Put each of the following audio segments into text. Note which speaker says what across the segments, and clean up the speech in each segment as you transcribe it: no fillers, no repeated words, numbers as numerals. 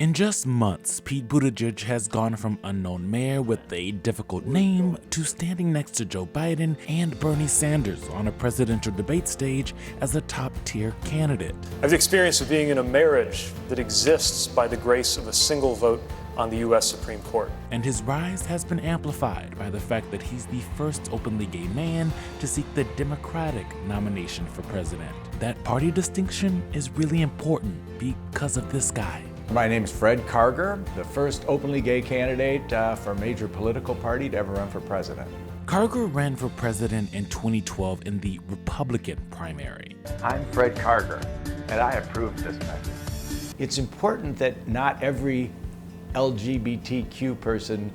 Speaker 1: In just months, Pete Buttigieg has gone from unknown mayor with a difficult name to standing next to Joe Biden and Bernie Sanders on a presidential debate stage as a top-tier candidate.
Speaker 2: I have the experience of being in a marriage that exists by the grace of a single vote on the U.S. Supreme Court.
Speaker 1: And his rise has been amplified by the fact that he's the first openly gay man to seek the Democratic nomination for president. That party distinction is really important because of this guy.
Speaker 3: My name is Fred Karger, the first openly gay candidate for a major political party to ever run for president.
Speaker 1: Karger ran for president in 2012 in the Republican primary.
Speaker 4: I'm Fred Karger, and I approve this message.
Speaker 3: It's important that not every LGBTQ person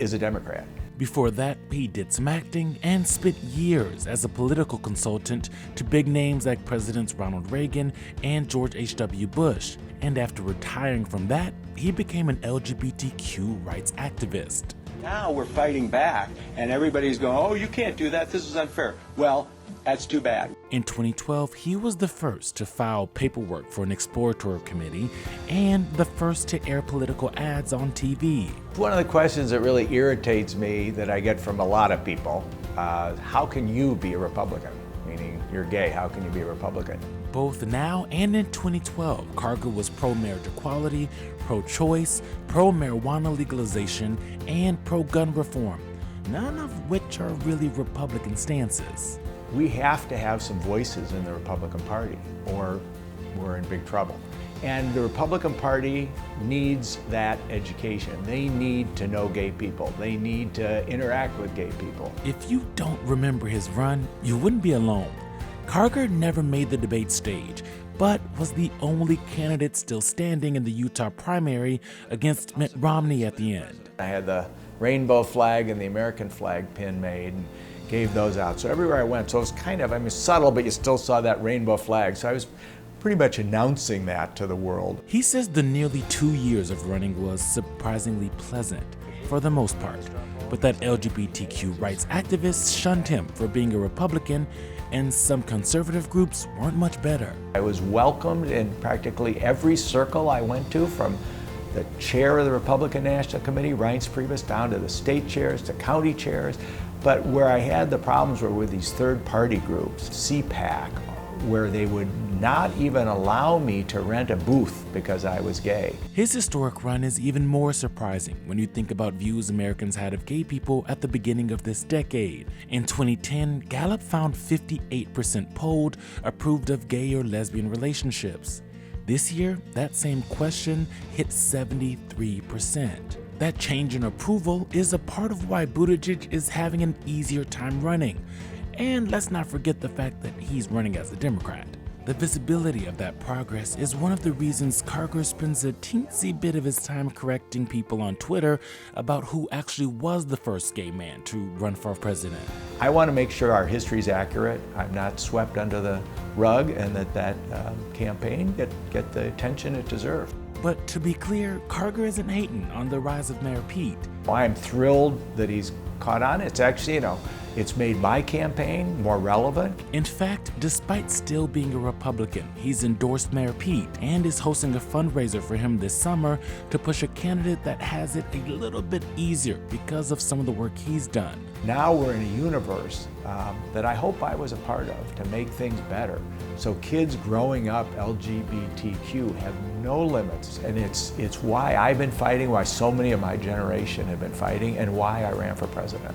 Speaker 3: is a Democrat.
Speaker 1: Before that, he did some acting and spent years as a political consultant to big names like Presidents Ronald Reagan and George H.W. Bush. And after retiring from that, he became an LGBTQ rights activist.
Speaker 5: Now we're fighting back, and everybody's going, oh, you can't do that, this is unfair. Well, that's too bad.
Speaker 1: In 2012, he was the first to file paperwork for an exploratory committee and the first to air political ads on TV.
Speaker 3: One of the questions that really irritates me that I get from a lot of people, how can you be a Republican? Meaning you're gay, how can you be a Republican?
Speaker 1: Both now and in 2012, Karger was pro-marriage equality, pro-choice, pro-marijuana legalization, and pro-gun reform, none of which are really Republican stances.
Speaker 3: We have to have some voices in the Republican Party, or we're in big trouble. And the Republican Party needs that education. They need to know gay people. They need to interact with gay people.
Speaker 1: If you don't remember his run, you wouldn't be alone. Karger never made the debate stage, but was the only candidate still standing in the Utah primary against Mitt Romney at the end.
Speaker 3: I had the rainbow flag and the American flag pin made and gave those out. So everywhere I went, so it was kind of, subtle, but you still saw that rainbow flag. So I was pretty much announcing that to the world.
Speaker 1: He says the nearly 2 years of running was surprisingly pleasant, for the most part, but that LGBTQ rights activists shunned him for being a Republican, and some conservative groups weren't much better.
Speaker 3: I was welcomed in practically every circle I went to, from the chair of the Republican National Committee, Reince Priebus, down to the state chairs, to county chairs. But where I had the problems were with these third-party groups, CPAC, where they would not even allow me to rent a booth because I was gay.
Speaker 1: His historic run is even more surprising when you think about views Americans had of gay people at the beginning of this decade. In 2010, Gallup found 58% polled approved of gay or lesbian relationships. This year, that same question hit 73%. That change in approval is a part of why Buttigieg is having an easier time running. And let's not forget the fact that he's running as a Democrat. The visibility of that progress is one of the reasons Karger spends a teensy bit of his time correcting people on Twitter about who actually was the first gay man to run for president.
Speaker 3: I want to make sure our history is accurate. I'm not swept under the rug, and that campaign get the attention it deserved.
Speaker 1: But to be clear, Karger isn't hating on the rise of Mayor Pete.
Speaker 3: I'm thrilled that he's caught on. It's actually, it's made my campaign more relevant.
Speaker 1: In fact, despite still being a Republican, he's endorsed Mayor Pete and is hosting a fundraiser for him this summer to push a candidate that has it a little bit easier because of some of the work he's done.
Speaker 3: Now we're in a universe that I hope I was a part of to make things better. So kids growing up LGBTQ have no limits, and it's why I've been fighting, why so many of my generation have been fighting, and why I ran for president.